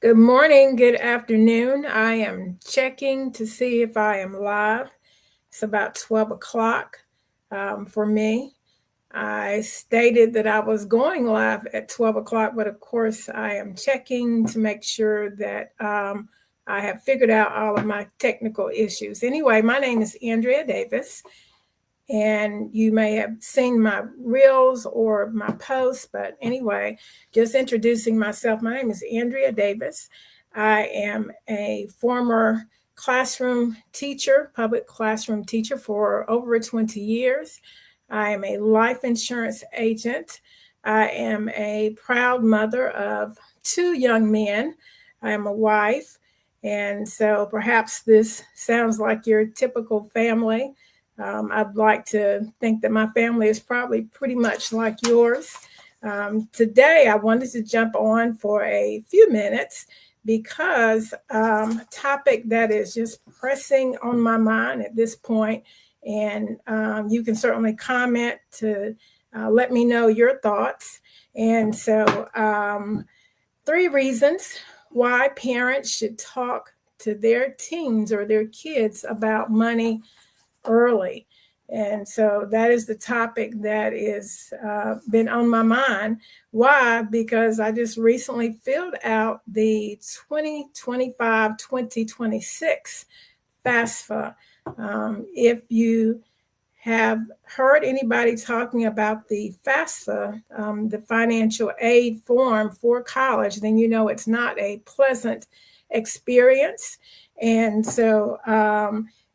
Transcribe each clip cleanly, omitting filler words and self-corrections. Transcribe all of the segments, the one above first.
Good morning, good afternoon. I am checking to see if I am live. It's about 12 o'clock for me. I stated that I was going live at 12 o'clock, but of course, I am checking to make sure that I have figured out all of my technical issues. Anyway, my name is Andrea Davis, and you may have seen my reels or my posts, but anyway, just introducing myself. My name is Andrea Davis. I am a former classroom teacher, public classroom teacher for over 20 years. I am a life insurance agent. I am a proud mother of two young men. I am a wife. And so perhaps this sounds like your typical family. I'd like to think that my family is probably pretty much like yours. Today, I wanted to jump on for a few minutes because a topic that is just pressing on my mind at this point, and you can certainly comment to let me know your thoughts. And so, 3 reasons why parents should talk to their teens or their kids about money early. And so that is the topic that is been on my mind. Why? Because I just recently filled out the 2025-2026 FAFSA. If you have heard anybody talking about the FAFSA, the financial aid form for college, then you know it's not a pleasant experience. And so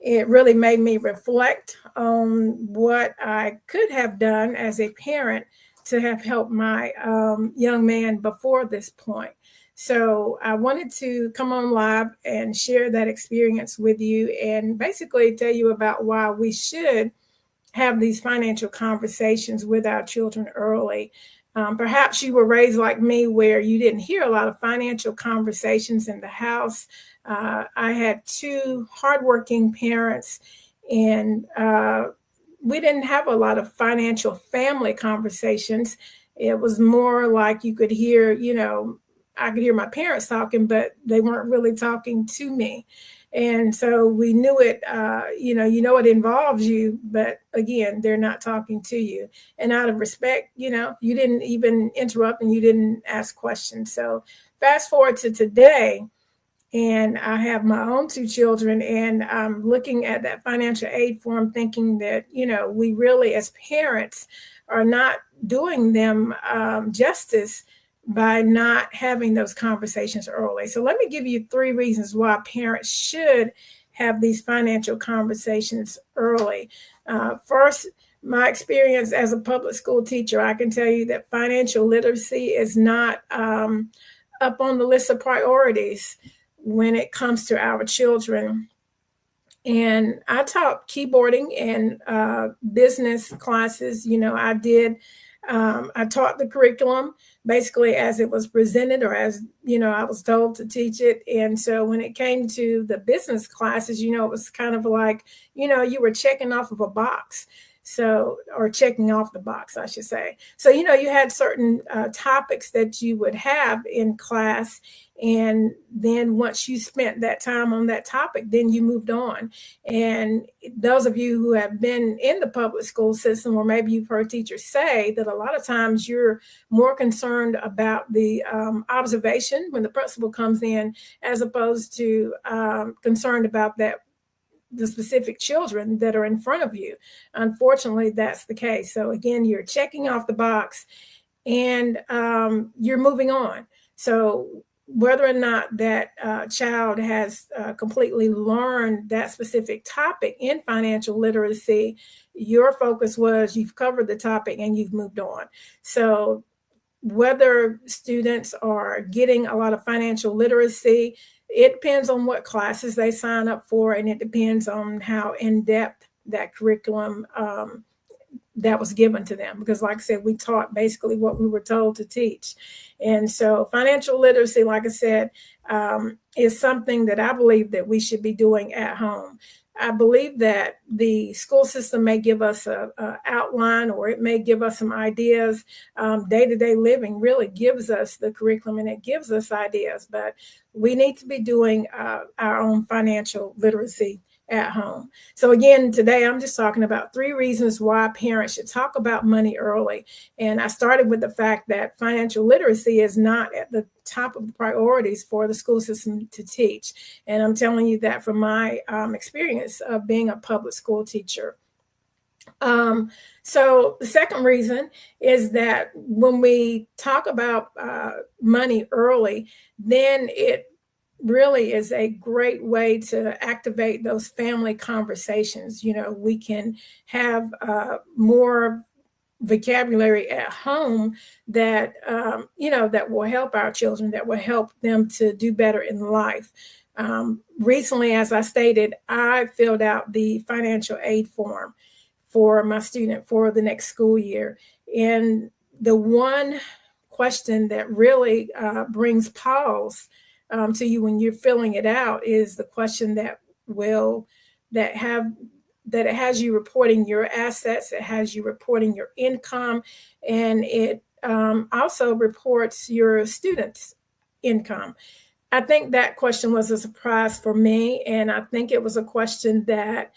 it really made me reflect on what I could have done as a parent to have helped my young man before this point. So I wanted to come on live and share that experience with you and basically tell you about why we should have these financial conversations with our children early. Perhaps you were raised like me where you didn't hear a lot of financial conversations in the house. I had two hardworking parents, and we didn't have a lot of financial family conversations. It was more like you could hear, I could hear my parents talking, but they weren't really talking to me. And so we knew it, it involves you, but again, they're not talking to you. And out of respect, you didn't even interrupt and you didn't ask questions. So fast forward to today, and I have my own two children, and I'm looking at that financial aid form thinking that, we really as parents are not doing them justice by not having those conversations early. So let me give you 3 reasons why parents should have these financial conversations early. First, my experience as a public school teacher, I can tell you that financial literacy is not up on the list of priorities when it comes to our children. And I taught keyboarding and business classes. I taught the curriculum basically as it was presented or as, I was told to teach it. And so when it came to the business classes, it was kind of like, you were checking off of a box. So, or checking off the box, I should say. So, you had certain topics that you would have in class. And then once you spent that time on that topic, then you moved on. And those of you who have been in the public school system, or maybe you've heard teachers say that a lot of times you're more concerned about the observation when the principal comes in, as opposed to concerned about the specific children that are in front of you. Unfortunately, that's the case. So again, you're checking off the box and you're moving on. So whether or not that child has completely learned that specific topic in financial literacy, your focus was you've covered the topic and you've moved on. So whether students are getting a lot of financial literacy, it depends on what classes they sign up for, and it depends on how in-depth that curriculum that was given to them. Because like I said, we taught basically what we were told to teach. And so financial literacy, like I said, is something that I believe that we should be doing at home. I believe that the school system may give us a outline, or it may give us some ideas. Day-to-day living really gives us the curriculum and it gives us ideas, but we need to be doing our own financial literacy at home. So again, today I'm just talking about 3 reasons why parents should talk about money early. And I started with the fact that financial literacy is not at the top of the priorities for the school system to teach. And I'm telling you that from my experience of being a public school teacher. So the second reason is that when we talk about money early, then it really is a great way to activate those family conversations. We can have more vocabulary at home that that will help our children, that will help them to do better in life. Recently, as I stated, I filled out the financial aid form for my student for the next school year, and the one question that really brings pause to you when you're filling it out is the question that it has you reporting your assets, it has you reporting your income, and it also reports your students' income. I think that question was a surprise for me, and I think it was a question that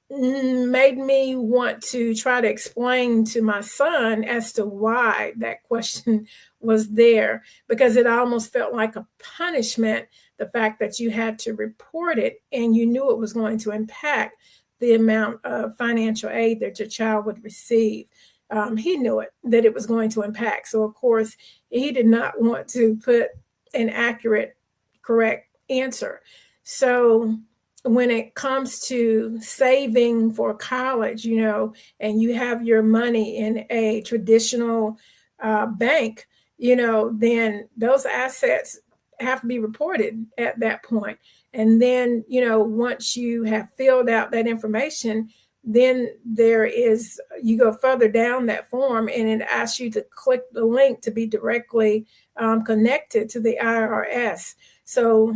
made me want to try to explain to my son as to why that question was there, because it almost felt like a punishment, the fact that you had to report it and you knew it was going to impact the amount of financial aid that your child would receive. He knew that it was going to impact. So, of course, he did not want to put an accurate, correct answer. So, when it comes to saving for college, and you have your money in a traditional bank, then those assets have to be reported at that point. And then, once you have filled out that information, then you go further down that form and it asks you to click the link to be directly connected to the IRS. So,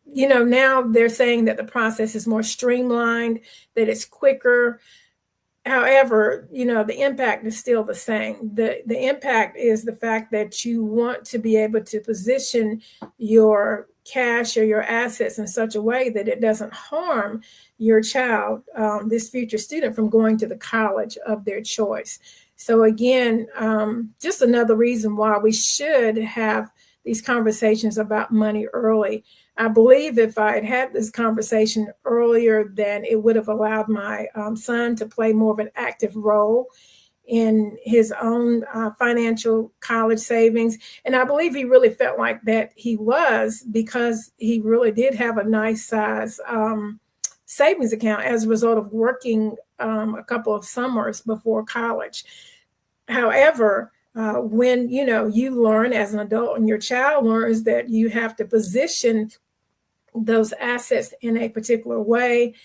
now they're saying that the process is more streamlined, that it's quicker. However, the impact is still the same. The impact is the fact that you want to be able to position your cash or your assets in such a way that it doesn't harm your child, this future student, from going to the college of their choice. So again, just another reason why we should have these conversations about money early. I believe if I had had this conversation earlier, then it would have allowed my son to play more of an active role in his own financial college savings. And I believe he really felt like that he was, because he really did have a nice size savings account as a result of working a couple of summers before college. However, when you learn as an adult and your child learns that you have to position those assets in a particular way,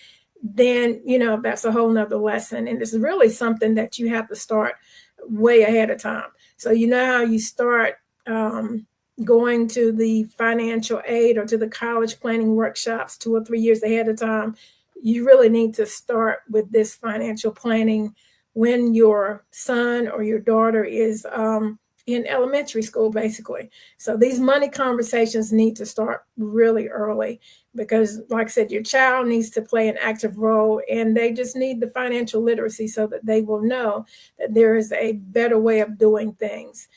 then that's a whole nother lesson. And it's really something that you have to start way ahead of time. So how you start going to the financial aid or to the college planning workshops 2 or 3 years ahead of time. You really need to start with this financial planning when your son or your daughter is in elementary school, basically. So these money conversations need to start really early, because, like I said, your child needs to play an active role, and they just need the financial literacy so that they will know that there is a better way of doing things.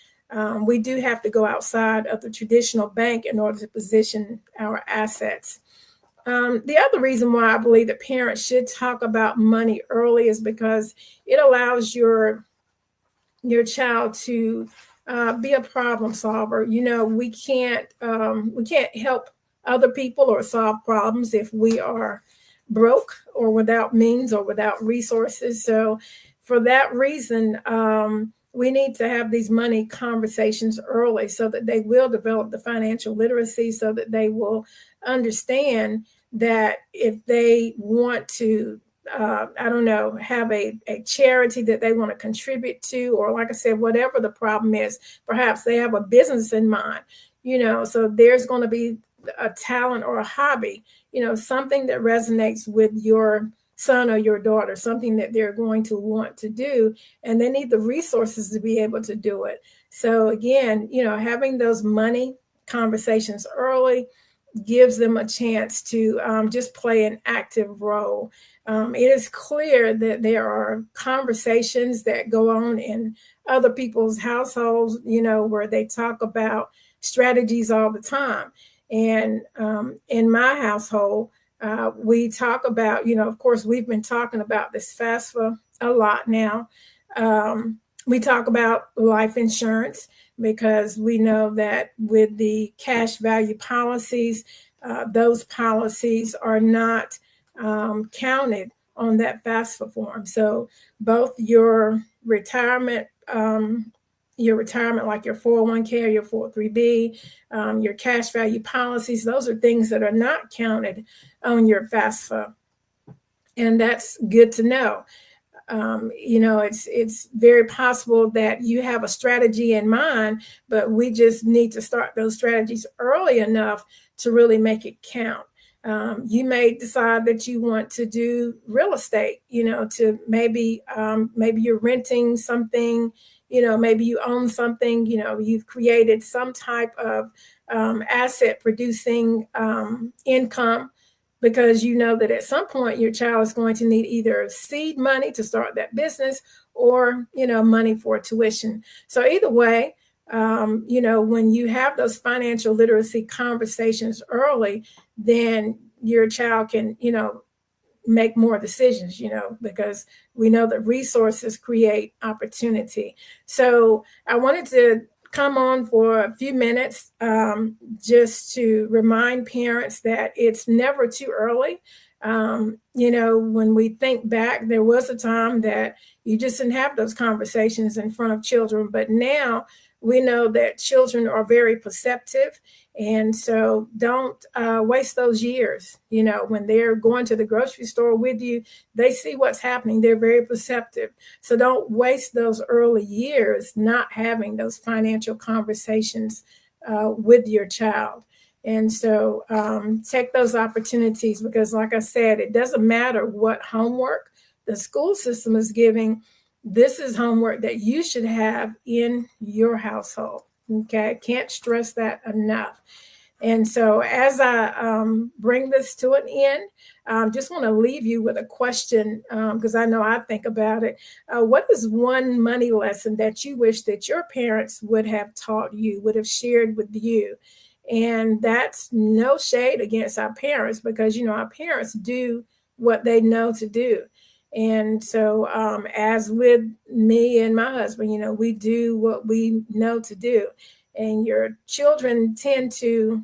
We do have to go outside of the traditional bank in order to position our assets. The other reason why I believe that parents should talk about money early is because it allows your child to be a problem solver. We can't help other people or solve problems if we are broke or without means or without resources. So for that reason, we need to have these money conversations early so that they will develop the financial literacy, so that they will understand that if they want to have a charity that they want to contribute to, or like I said, whatever the problem is, perhaps they have a business in mind, so there's going to be a talent or a hobby, something that resonates with your son or your daughter, something that they're going to want to do, and they need the resources to be able to do it. So again, having those money conversations early gives them a chance to just play an active role. It is clear that there are conversations that go on in other people's households, where they talk about strategies all the time. And in my household, we talk about, of course, we've been talking about this FAFSA a lot now. We talk about life insurance because we know that with the cash value policies, those policies are not counted on that FAFSA form. So both your retirement, like your 401k or your 403b, your cash value policies, those are things that are not counted on your FAFSA. And that's good to know. It's very possible that you have a strategy in mind, but we just need to start those strategies early enough to really make it count. You may decide that you want to do real estate, to maybe you're renting something, maybe you own something, you've created some type of asset producing income, because you know that at some point your child is going to need either seed money to start that business or, money for tuition. So either way, when you have those financial literacy conversations early, then your child can, make more decisions, because we know that resources create opportunity. So I wanted to come on for a few minutes just to remind parents that it's never too early. When we think back, there was a time that you just didn't have those conversations in front of children, but now we know that children are very perceptive. And so don't waste those years. When they're going to the grocery store with you, they see what's happening. They're very perceptive. So don't waste those early years not having those financial conversations with your child. And so take those opportunities, because like I said, it doesn't matter what homework the school system is giving. This is homework that you should have in your household. Okay, can't stress that enough. And so as I bring this to an end, just want to leave you with a question, because I know I think about it. What is one money lesson that you wish that your parents would have taught you, would have shared with you? And that's no shade against our parents, because, our parents do what they know to do. And so as with me and my husband, we do what we know to do. And your children tend to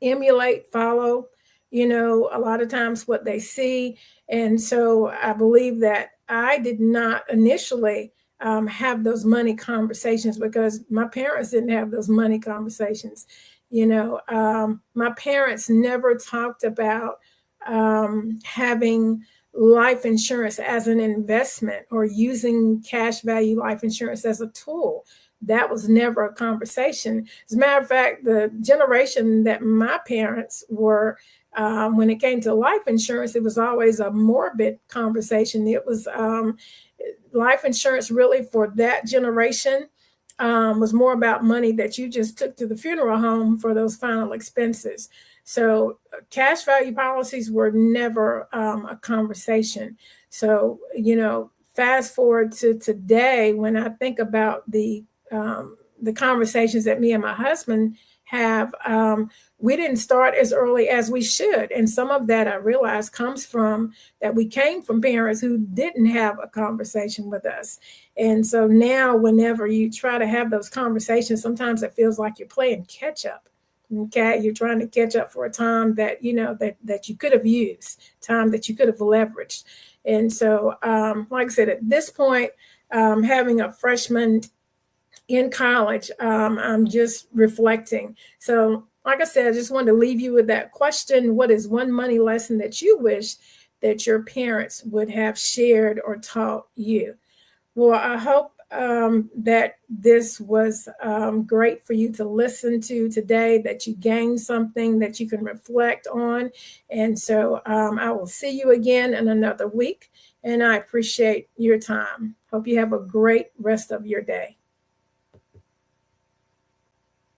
emulate, follow, a lot of times what they see. And so I believe that I did not initially have those money conversations because my parents didn't have those money conversations. My parents never talked about having life insurance as an investment or using cash value life insurance as a tool. That was never a conversation. As a matter of fact, the generation that my parents were, when it came to life insurance, it was always a morbid conversation. It was life insurance really for that generation was more about money that you just took to the funeral home for those final expenses. So cash value policies were never a conversation. So, fast forward to today, when I think about the conversations that me and my husband have, we didn't start as early as we should. And some of that I realized comes from that we came from parents who didn't have a conversation with us. And so now whenever you try to have those conversations, sometimes it feels like you're playing catch up. Okay, you're trying to catch up for a time that that you could have used, time that you could have leveraged. And so, like I said, at this point, having a freshman in college, I'm just reflecting. So, like I said, I just wanted to leave you with that question: what is one money lesson that you wish that your parents would have shared or taught you? Well, I hope that this was great for you to listen to today, that you gained something that you can reflect on. And so I will see you again in another week. And I appreciate your time. Hope you have a great rest of your day.